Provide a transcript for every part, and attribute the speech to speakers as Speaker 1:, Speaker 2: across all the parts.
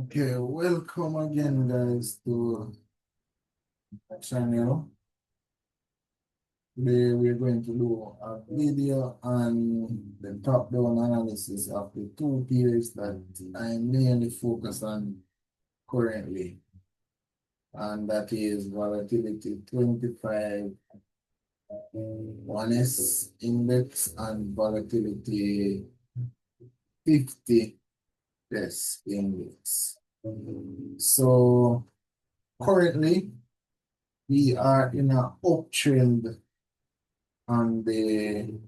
Speaker 1: Okay, welcome again, guys, to the channel. Today we're going to do a video on the top-down analysis of the two pairs that I mainly focus on currently, and that is volatility 25 1S index and volatility 50s index. So currently we are in an uptrend on the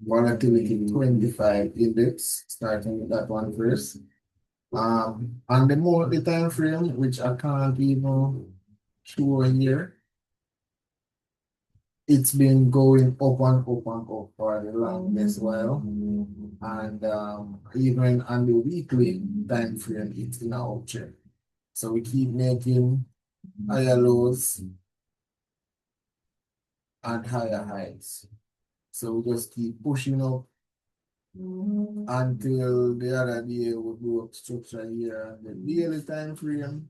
Speaker 1: volatility 25 index, starting with that one first. On the monthly time frame, which I can't even show here, it's been going up and up and up for the longest while. And even on the weekly time frame, it's in a uptrend. So we keep making higher lows and higher highs. So we just keep pushing up until the other day we do up structure here on the daily time frame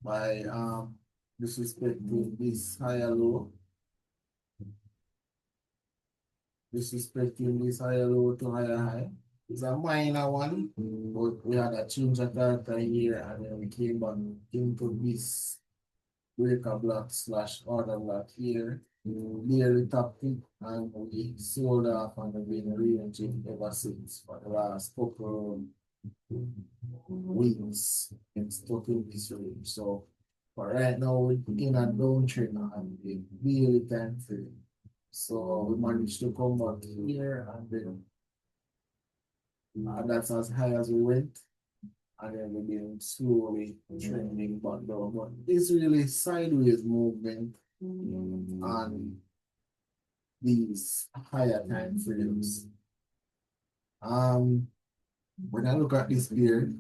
Speaker 1: by disrespecting this higher low, disrespecting this higher low to higher high. It's a minor one, but we had a change of character here and then we came back into this breaker block slash order block here. Nearly tapped it and we sold off and we've been ranging ever since for the last couple weeks and stuck in this range. So for right now, we're in a downtrend and the daily time frame. So we managed to come back here and then that's as high as we went. And then we've been slowly trending back down. But it's really sideways movement on these higher time frames. When I look at this here,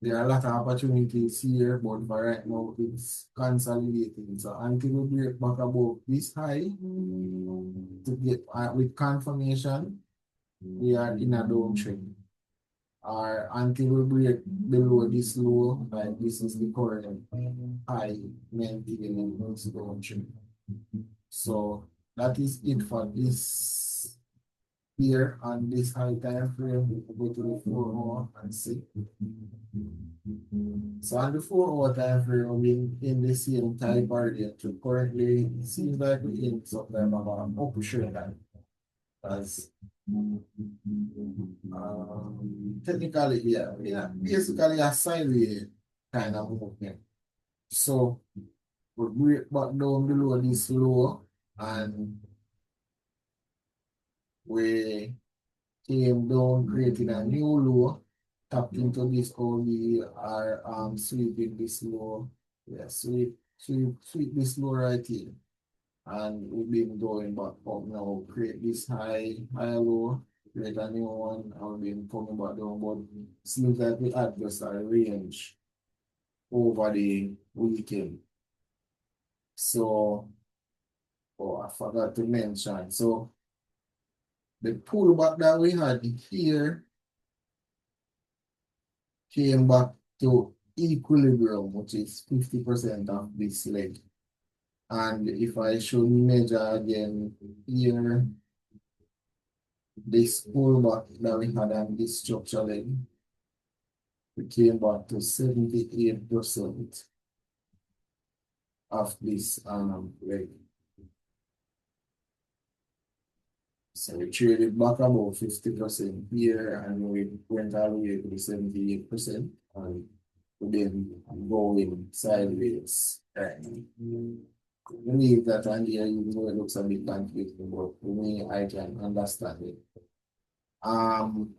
Speaker 1: there are a lot of opportunities here, but for right now, it's consolidating. So until we break back above this high to get with confirmation, we are in a downtrend. Or until we break below this low, like this is the current high maintaining this downtrend. So that is it for this here on this high time frame. We go to the 4 hour and see. So on the 4 hour time frame, we in the same type area. Currently, it seems like we in some type of uptrend line. As technically, yeah, basically a sideways kind of movement. So we break back down below this low and we came down, creating a new low, tapped into this only are sweeping this low. Yeah, sweep this low right here. And we've been going back up now, create this high low, create a new one, and we've been coming back down. But seems like we had just a range over the weekend. So, oh, I forgot to mention. So the pullback that we had here came back to equilibrium, which is 50% of this leg. And if I should measure again here, this pullback that we had on this structure leg, we came back to 78% of this leg. So we traded back about 50% here and we went all the way to the 78% and we then going sideways. Right. I believe that on here, even though it looks a bit confusing, but for me, I can understand it. Um,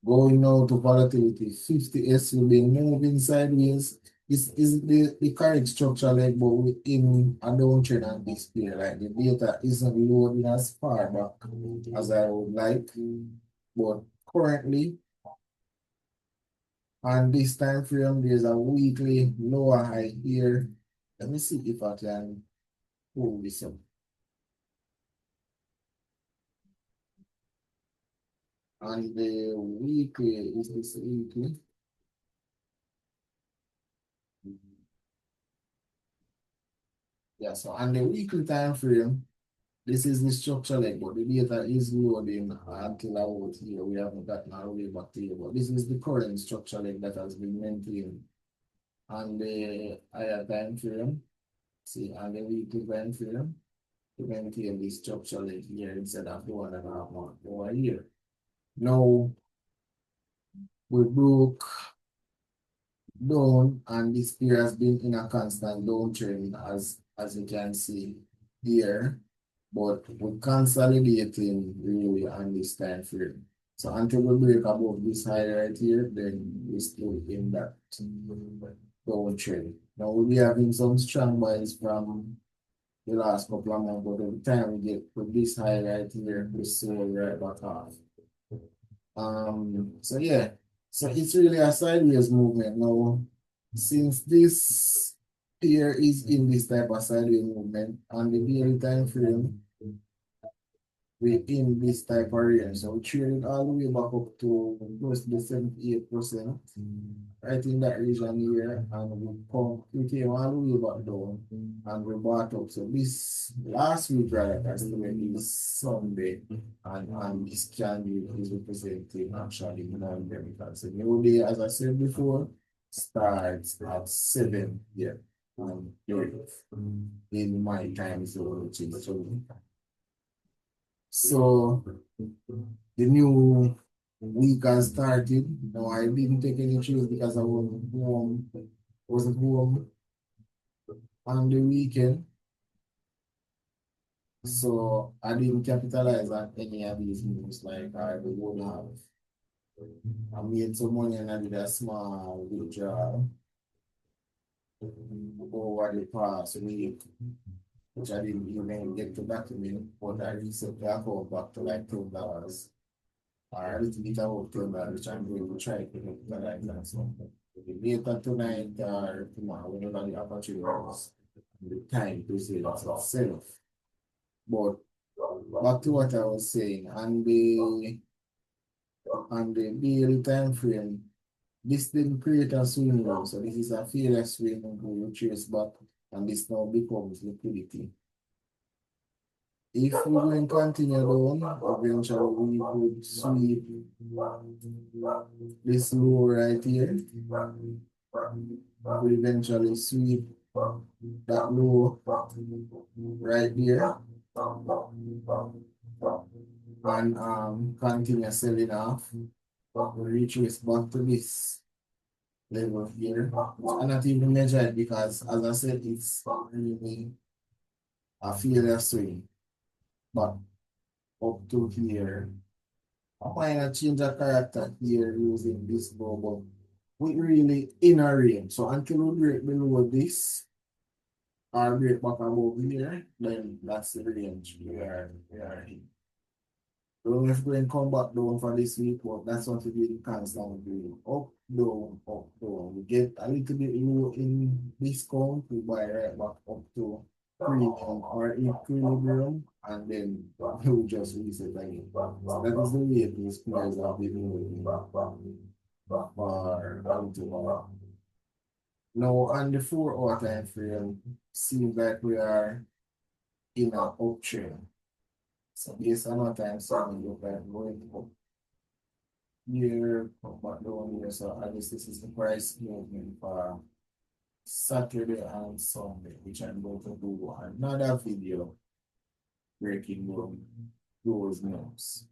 Speaker 1: Going now to volatility, 50s will be moving sideways. This is the correct structure like but within a downtrend and this here. Like the data isn't loading as far back as I would like. But currently on this time frame, there's a weekly lower high here. Let me see if I can pull this up. And the weekly is this weekly. Yeah, so on the weekly time frame, this is the structure leg, but the data is loading until about here. We haven't gotten our way back to here, but this is the current structure leg that has been maintained on the higher time frame. See, on the weekly time frame, to maintain the structure leg here instead of the 1.5 month over here. Now, we broke down, and this pair has been in a constant downtrend as you can see here, but we're consolidating really on this time frame. So until we break above this high right here, then we're still in that downtrend. Now we'll be having some strong buys from the last couple of months, but every time we get to this high right here, we sold right back off. So yeah, so it's really a sideways movement now. Since this pair is in this type of sideways movement on the daily time frame, we're in this type of range. So we traded all the way back up to close to the 78%, right in that region here, and we came all the way back down and we bought up. So this last week, right, that's the way is Sunday, and this candle is representing actually Monday, because the new day, as I said before, starts at 7 here in my time zone, which is so the new week has started. No, I didn't take any trades because I wasn't home on the weekend. So I didn't capitalize on any of these moves like I would have. I made some money and I did a small withdrawal over the past week, which I didn't even get to document, but I recently I go back to like $10. Or a little bit about $10, which I'm going to try to make that like that. So later tonight or tomorrow, whenever the opportunity is, the time to say that itself. But back to what I was saying, on the daily time frame, this didn't create a swing now. So this is a failure swing and we trace back, and this now becomes liquidity. If we going to continue down, eventually we could sweep this low right here. We eventually sweep that low right here and continue selling off. We retrace back to this level here. I'm not even measure it because, as I said, it's really a failure swing. But up to here, I'm going to change the character here using this bow, but we really in a range. So until we break below this, or break back above here, then that's the range we are in. We don't have to go and come back down for this week, but that's what we did constantly doing. Up, down, up, down. We get a little bit low in discount, we buy right back up to premium or equilibrium, and then we just reset again. So that is the way these players have been moving or down to bar. Now on the 4 hour time frame, seems like we are in an uptrend. So based on our time, so we look at going up here, come back down here. So I guess this is the price movement for Saturday and Sunday, which I'm going to do another video breaking down those moves.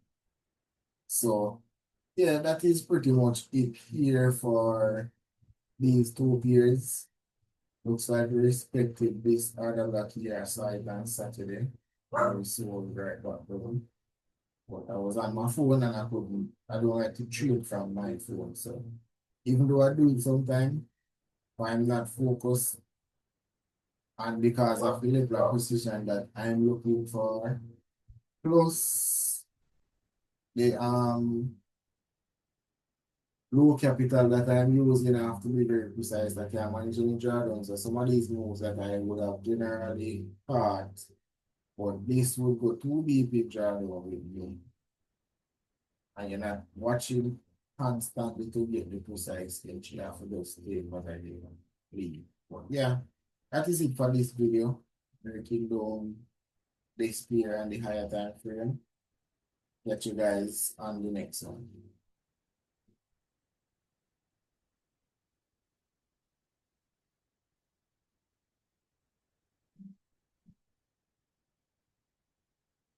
Speaker 1: So yeah, that is pretty much it here for these 2 pairs. Looks like we respected this other that here side on Saturday. I sold right back down. But I was on my phone and I don't like to trade from my phone. So even though I do it sometimes, I'm not focused, and because of the level of position that I'm looking for, plus the low capital that I'm using, I have to be very precise that I'm managing drawdowns. So some of these moves that I would have generally caught, but this would go too deep in drawdown with me. And you're not watching constantly to get the precise edge. You have to just take what I leave. But yeah, that is it for this video. breaking down this pair and the higher time frame. Catch you guys on the next one.